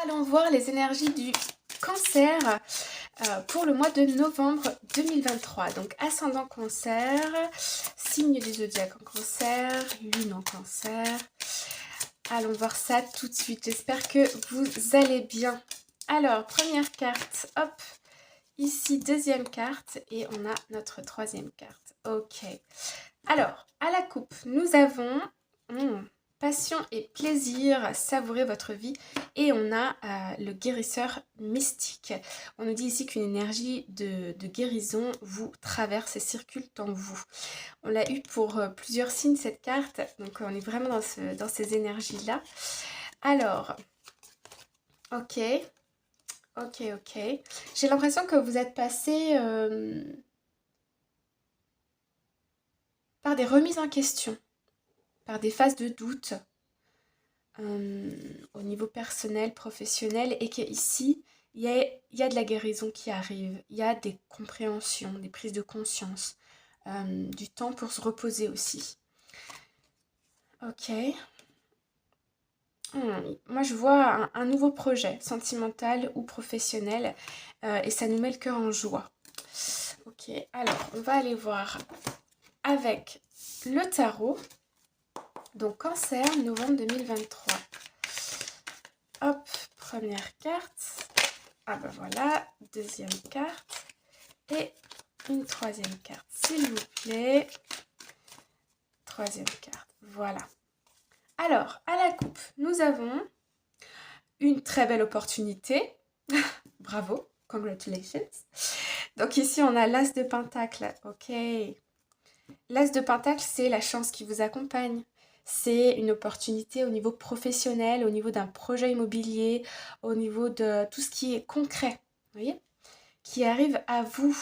Allons voir les énergies du cancer pour le mois de novembre 2023. Donc ascendant cancer, signe du zodiaque en cancer, lune en cancer. Allons voir ça tout de suite. J'espère que vous allez bien. Alors, première carte, hop, ici deuxième carte et on a notre troisième carte. Ok. Alors, à la coupe, nous avons passion et plaisir, savourer votre vie. Et on a le guérisseur mystique. On nous dit ici qu'une énergie de guérison vous traverse et circule en vous. On l'a eu pour plusieurs signes cette carte, donc on est vraiment dans ces énergies-là. Alors, ok, ok. J'ai l'impression que vous êtes passé par des remises en question, par des phases de doute au niveau personnel, professionnel, et qu'ici, il y a de la guérison qui arrive, il y a des compréhensions, des prises de conscience, du temps pour se reposer aussi. Ok. Moi, je vois un nouveau projet, sentimental ou professionnel, et ça nous met le cœur en joie. Ok, alors, on va aller voir avec le tarot. Donc, cancer, novembre 2023. Hop, première carte. Ah ben voilà, deuxième carte. Et une troisième carte, s'il vous plaît. Troisième carte, voilà. Alors, à la coupe, nous avons une très belle opportunité. Bravo, congratulations. Donc ici, on a l'As de Pentacle. Ok. L'As de Pentacle, c'est la chance qui vous accompagne. C'est une opportunité au niveau professionnel, au niveau d'un projet immobilier, au niveau de tout ce qui est concret. Vous voyez ? Qui arrive à vous.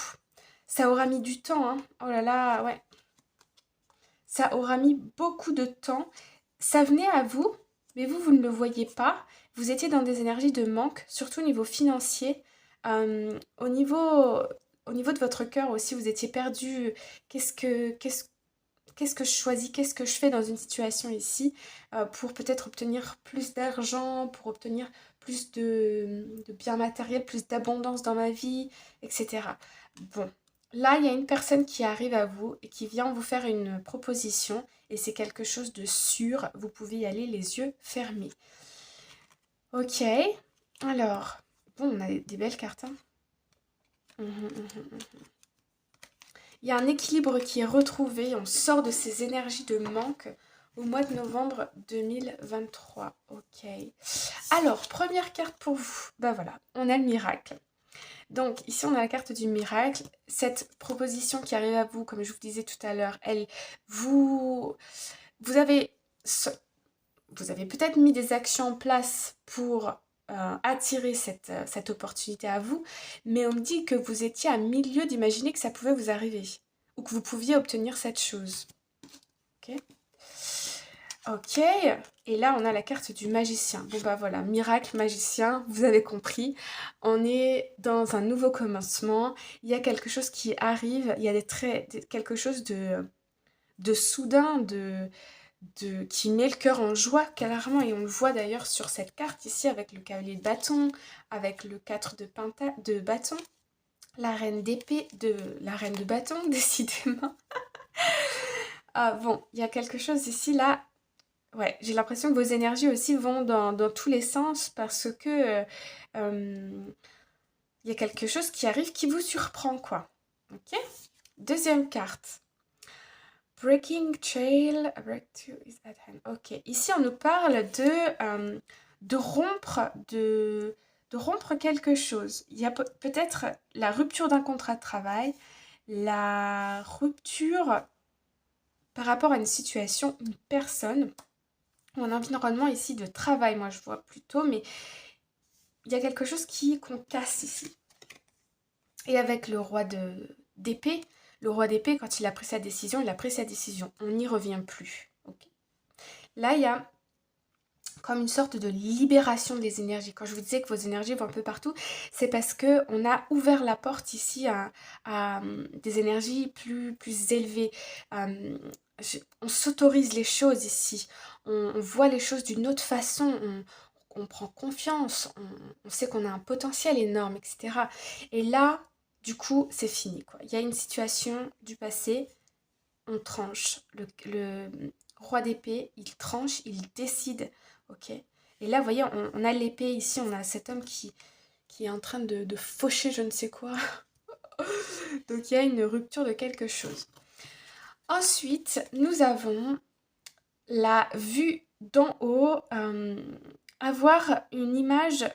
Ça aura mis du temps, hein. Oh là là, ouais. Ça aura mis beaucoup de temps. Ça venait à vous, mais vous ne le voyez pas. Vous étiez dans des énergies de manque, surtout au niveau financier. Au niveau de votre cœur aussi, vous étiez perdu. Qu'est-ce que je choisis, qu'est-ce que je fais dans une situation ici pour peut-être obtenir plus d'argent, pour obtenir plus de biens matériels, plus d'abondance dans ma vie, etc. Bon, là, il y a une personne qui arrive à vous et qui vient vous faire une proposition et c'est quelque chose de sûr, vous pouvez y aller les yeux fermés. Ok, alors, bon, on a des belles cartes, hein. Il y a un équilibre qui est retrouvé, on sort de ces énergies de manque au mois de novembre 2023. Ok. Alors, première carte pour vous. Ben voilà, on a le miracle. Donc ici, on a la carte du miracle. Cette proposition qui arrive à vous, comme je vous disais tout à l'heure, vous avez peut-être mis des actions en place pour attirer cette opportunité à vous, mais on me dit que vous étiez à milieu d'imaginer que ça pouvait vous arriver ou que vous pouviez obtenir cette chose. Ok. Ok, et là on a la carte du magicien. Bon bah voilà, miracle, magicien, vous avez compris. On est dans un nouveau commencement. Il y a quelque chose qui arrive, il y a quelque chose de soudain, qui met le cœur en joie, clairement. Et on le voit d'ailleurs sur cette carte ici avec le cavalier de bâton, avec le 4 de bâton, la reine d'épée, la reine de bâton, décidément. Ah bon, il y a quelque chose ici, là. Ouais, j'ai l'impression que vos énergies aussi vont dans tous les sens parce que il y a quelque chose qui arrive qui vous surprend, quoi. Ok. Deuxième carte. Breaking trail, a breakthrough is at hand. Ok, ici on nous parle de rompre quelque chose. Il y a peut-être la rupture d'un contrat de travail, la rupture par rapport à une situation, une personne, ou un environnement ici de travail, moi je vois plutôt, mais il y a quelque chose qu'on casse ici. Et avec le roi d'épée, quand il a pris sa décision, il a pris sa décision. On n'y revient plus. Okay. Là, il y a comme une sorte de libération des énergies. Quand je vous disais que vos énergies vont un peu partout, c'est parce qu'on a ouvert la porte ici à des énergies plus élevées. On s'autorise les choses ici. On voit les choses d'une autre façon. on prend confiance, on sait qu'on a un potentiel énorme, etc. Et là, du coup, c'est fini, quoi. Il y a une situation du passé, on tranche. Le roi d'épée, il tranche, il décide, ok. Et là, vous voyez, on a l'épée ici, on a cet homme qui est en train de faucher je ne sais quoi. Donc il y a une rupture de quelque chose. Ensuite, nous avons la vue d'en haut, avoir une image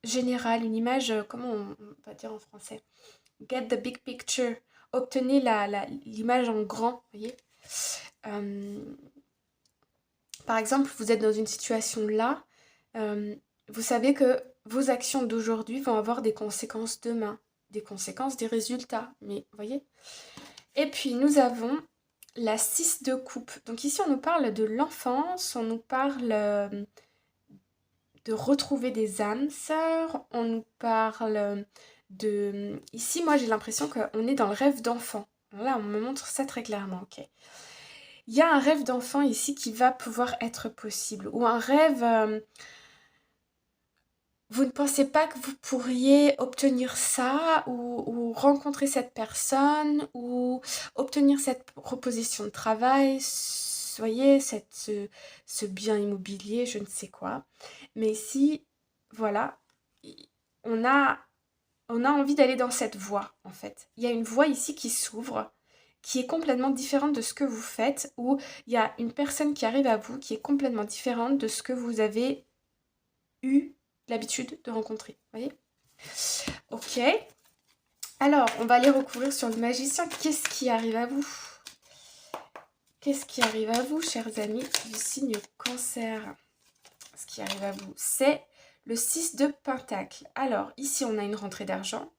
générale, une image, comment on va dire en français? Get the big picture. Obtenez l'image en grand, vous voyez. Par exemple, vous êtes dans une situation là, vous savez que vos actions d'aujourd'hui vont avoir des conséquences demain, des conséquences, des résultats, mais vous voyez. Et puis nous avons la 6 de coupe. Donc ici on nous parle de l'enfance, on nous parle de retrouver des âmes sœurs, on nous parle de... Ici moi j'ai l'impression qu'on est dans le rêve d'enfant. Là on me montre ça très clairement, ok. Il y a un rêve d'enfant ici qui va pouvoir être possible, ou un rêve... vous ne pensez pas que vous pourriez obtenir ça, ou rencontrer cette personne, ou obtenir cette proposition de travail, voyez, ce bien immobilier, je ne sais quoi. Mais ici, voilà, on a envie d'aller dans cette voie, en fait. Il y a une voie ici qui s'ouvre, qui est complètement différente de ce que vous faites, ou il y a une personne qui arrive à vous qui est complètement différente de ce que vous avez eu l'habitude de rencontrer. Vous voyez? Ok. Alors, on va aller recourir sur le magicien. Qu'est-ce qui arrive à vous? Qu'est-ce qui arrive à vous, chers amis du signe Cancer? Ce qui arrive à vous, c'est le 6 de Pentacle. Alors, ici, on a une rentrée d'argent.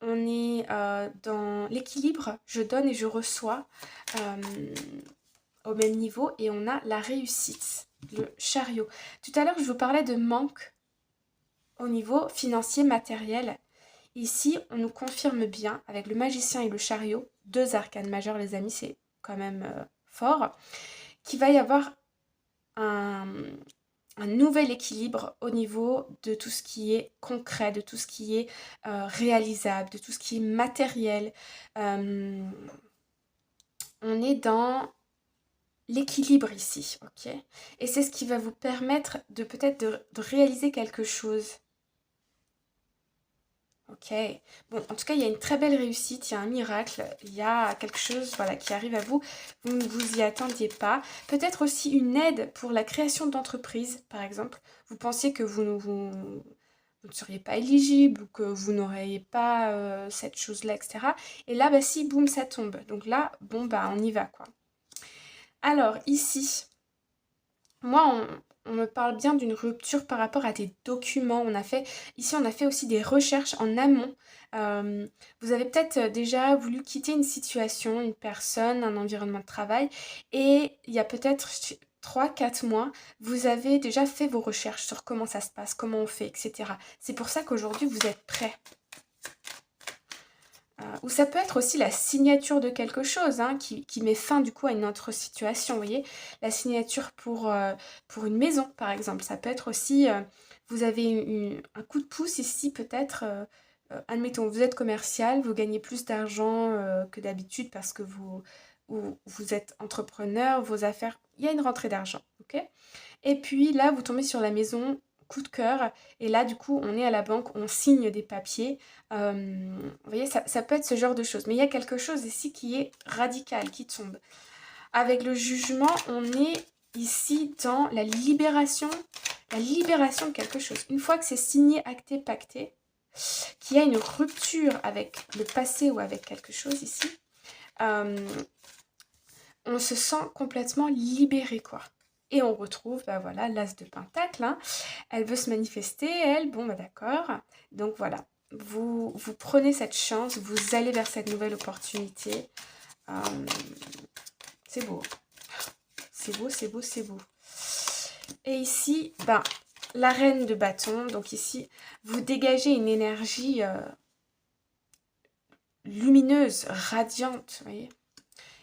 On est dans l'équilibre. Je donne et je reçois au même niveau. Et on a la réussite, le chariot. Tout à l'heure, je vous parlais de manque au niveau financier, matériel. Ici, on nous confirme bien, avec le magicien et le chariot, 2 arcanes majeurs, les amis, c'est quand même fort, qu'il va y avoir un nouvel équilibre au niveau de tout ce qui est concret, de tout ce qui est réalisable, de tout ce qui est matériel. On est dans l'équilibre ici, ok? Et c'est ce qui va vous permettre de peut-être de réaliser quelque chose. Ok, bon, en tout cas, il y a une très belle réussite, il y a un miracle, il y a quelque chose voilà, qui arrive à vous, vous ne vous y attendiez pas. Peut-être aussi une aide pour la création d'entreprise, par exemple. Vous pensiez que vous ne seriez pas éligible ou que vous n'auriez pas cette chose-là, etc. Et là, bah si, boum, ça tombe. Donc là, bon, bah on y va, quoi. Alors, ici, moi, on me parle bien d'une rupture par rapport à des documents. Ici, on a fait aussi des recherches en amont. Vous avez peut-être déjà voulu quitter une situation, une personne, un environnement de travail. Et il y a peut-être 3-4 mois, vous avez déjà fait vos recherches sur comment ça se passe, comment on fait, etc. C'est pour ça qu'aujourd'hui, vous êtes prêts. Ou ça peut être aussi la signature de quelque chose hein, qui met fin du coup à une autre situation, vous voyez. La signature pour une maison par exemple, ça peut être aussi, vous avez un coup de pouce ici peut-être, admettons vous êtes commercial, vous gagnez plus d'argent que d'habitude parce que vous êtes entrepreneur, vos affaires, il y a une rentrée d'argent, ok. Et puis là vous tombez sur la maison, coup de cœur, et là du coup on est à la banque, on signe des papiers, vous voyez ça peut être ce genre de choses, mais il y a quelque chose ici qui est radical, qui tombe. Avec le jugement, on est ici dans la libération de quelque chose. Une fois que c'est signé, acté, pacté, qu'il y a une rupture avec le passé ou avec quelque chose ici, on se sent complètement libéré quoi. Et on retrouve, bah voilà, l'as de Pentacle. Hein. Elle veut se manifester, elle, bon, bah d'accord. Donc voilà, vous prenez cette chance, vous allez vers cette nouvelle opportunité. C'est beau. C'est beau, c'est beau, c'est beau. Et ici, ben, la reine de bâton. Donc ici, vous dégagez une énergie lumineuse, radiante, vous voyez.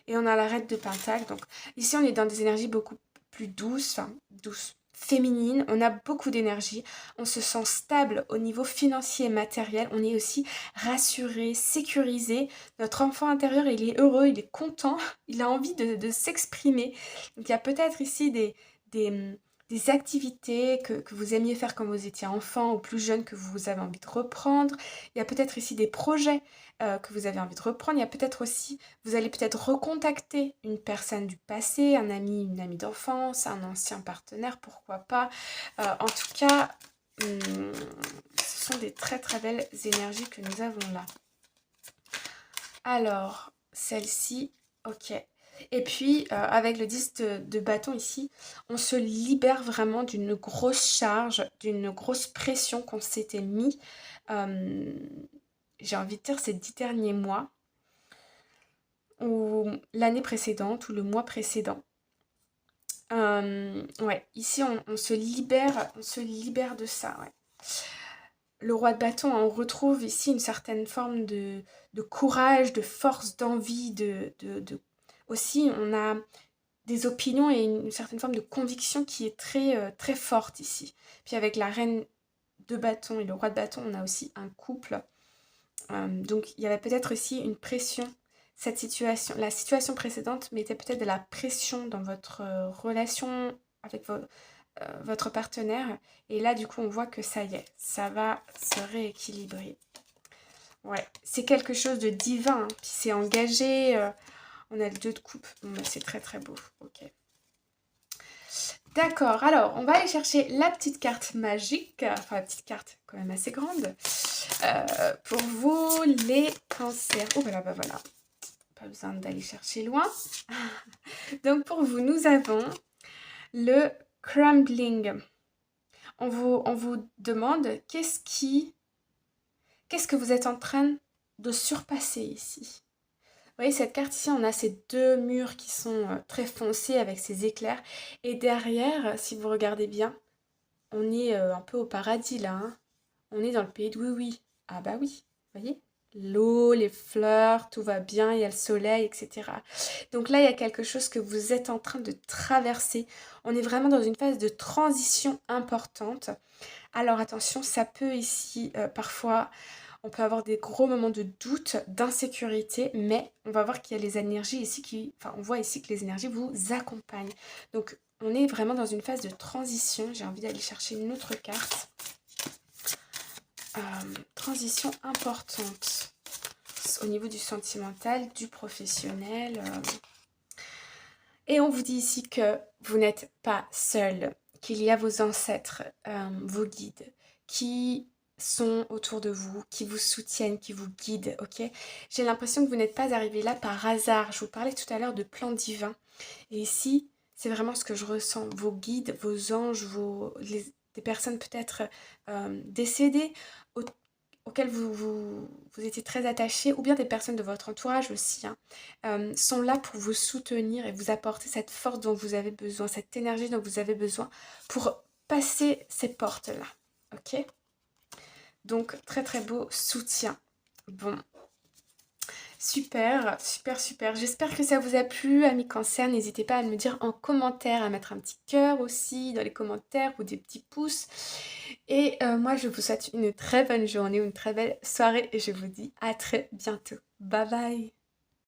Et on a la reine de Pentacle. Donc ici, on est dans des énergies beaucoup plus douces, enfin douces, féminine, on a beaucoup d'énergie, on se sent stable au niveau financier et matériel, on est aussi rassuré, sécurisé. Notre enfant intérieur, il est heureux, il est content, il a envie de s'exprimer. Donc il y a peut-être ici des, hum, des activités que vous aimiez faire quand vous étiez enfant ou plus jeune que vous avez envie de reprendre. Il y a peut-être ici des projets que vous avez envie de reprendre. Il y a peut-être aussi, vous allez peut-être recontacter une personne du passé, un ami, une amie d'enfance, un ancien partenaire, pourquoi pas. En tout cas, ce sont des très très belles énergies que nous avons là. Alors, celle-ci, ok. Et puis, avec le 10 de bâton ici, on se libère vraiment d'une grosse charge, d'une grosse pression qu'on s'était mis, euh, j'ai envie de dire, ces 10 derniers mois, ou l'année précédente, ou le mois précédent. Ouais, ici, on se libère de ça, ouais. Le roi de bâton, on retrouve ici une certaine forme de courage, de force, d'envie, aussi on a des opinions et une certaine forme de conviction qui est très, très forte ici. Puis avec la reine de bâton et le roi de bâton, on a aussi un couple. Donc il y avait peut-être aussi une pression. Cette situation, la situation précédente mettait peut-être de la pression dans votre relation avec votre partenaire. Et là, du coup, on voit que ça y est, ça va se rééquilibrer. Ouais, c'est quelque chose de divin, hein. Puis c'est engagé. On a le 2 de coupe. Bon, bah, c'est très très beau. Ok. D'accord, alors on va aller chercher la petite carte magique, enfin la petite carte quand même assez grande, pour vous les cancers. Oh voilà, bah voilà, pas besoin d'aller chercher loin. Donc pour vous, nous avons le crumbling. On vous demande qu'est-ce que vous êtes en train de surpasser ici. Vous voyez, cette carte ici, on a ces 2 murs qui sont très foncés avec ces éclairs. Et derrière, si vous regardez bien, on est un peu au paradis là, hein. On est dans le pays de oui-oui. Ah bah oui, vous voyez, l'eau, les fleurs, tout va bien, il y a le soleil, etc. Donc là, il y a quelque chose que vous êtes en train de traverser. On est vraiment dans une phase de transition importante. Alors attention, ça peut ici, parfois, on peut avoir des gros moments de doute, d'insécurité, mais on va voir qu'il y a les énergies ici enfin, on voit ici que les énergies vous accompagnent. Donc, on est vraiment dans une phase de transition. J'ai envie d'aller chercher une autre carte. Transition importante au niveau du sentimental, du professionnel. Et on vous dit ici que vous n'êtes pas seul, qu'il y a vos ancêtres, vos guides, qui sont autour de vous, qui vous soutiennent, qui vous guident, ok? J'ai l'impression que vous n'êtes pas arrivé là par hasard. Je vous parlais tout à l'heure de plan divin. Et ici, c'est vraiment ce que je ressens. Vos guides, vos anges, des personnes peut-être décédées, auxquelles vous étiez très attaché, ou bien des personnes de votre entourage aussi, hein, sont là pour vous soutenir et vous apporter cette force dont vous avez besoin, cette énergie dont vous avez besoin pour passer ces portes-là. Ok? Donc, très très beau soutien. Bon, super, super, super. J'espère que ça vous a plu, amis cancer. N'hésitez pas à me dire en commentaire, à mettre un petit cœur aussi dans les commentaires ou des petits pouces. Et moi, je vous souhaite une très bonne journée, une très belle soirée et je vous dis à très bientôt. Bye bye!